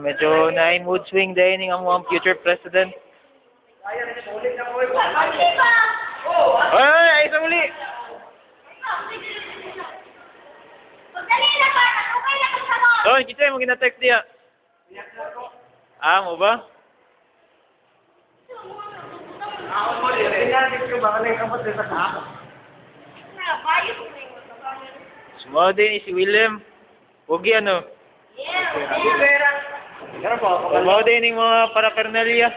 Medyo na-in mood swing dahil ang mga future president. Ay, isa uli! Oh, kita mo gina-text diya. Mo ba? Sumunod din si William. Huwag ano. Sumunod din yung mga paraphernalia.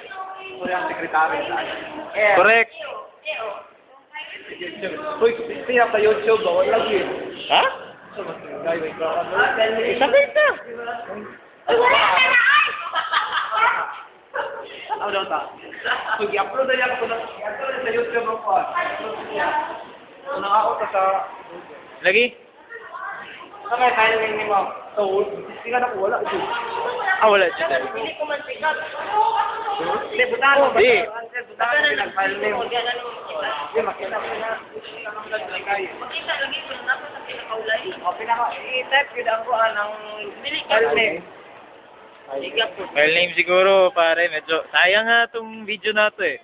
Correct. Uy, siya pa YouTube, bawal lagi. Ha? Sakit na. Ano daw ta? Pag i-upload na yan, i-upload sa YouTube ang pa. Kung nakakot ka sa... Lagi? Saan kaya tayo nangyayin mo? So, hindi ka na po, wala. Wala siya. Hindi ko man sikat. Hindi, butahan mo. Hindi. Butahan mo pinag-file name. Hindi, makita mo na. Makita lagi ko na sa pinakaulay. I-type yun ang kuhan ng file name. File name siguro, pare. Medyo sayang nga itong video na to eh.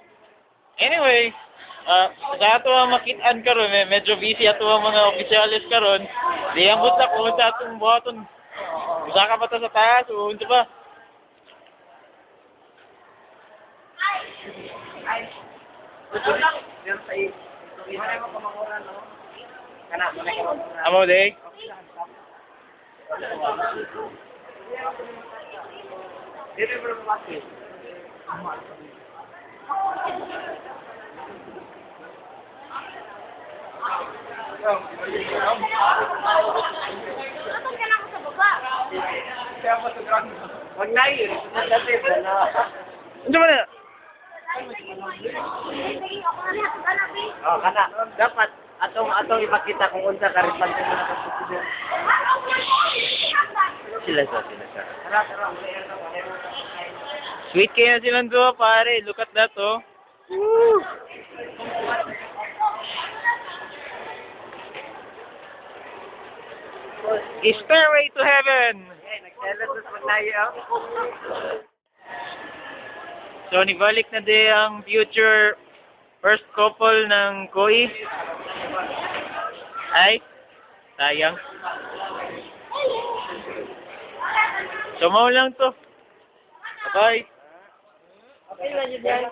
Anyway, sa ato ang makitaan karon, medyo busy ato ang mga opisyalis karon. Di ang buta ko sa atong buhaton. Usa ka pa ta sa taas, unsa ba? Ay. Ito lang. Yan sa iyo. Hindi mo kamamuran, no? Kana, mo na kamamuran. Amo day. Dito mo ba kasi? Wag na yun. Unsa ba na? Kana. Dapat atong ipakita kung unsa ka response mo na sa president. Sila. Sweet kayo na silang dua, pare. Look at that, oh. Woo! Stairway to heaven! Nagselos sa tayo. So, nibalik na din ang future first couple ng Koi. Ay, sayang. So, mau lang to. Bye-bye. Okay na yun yan.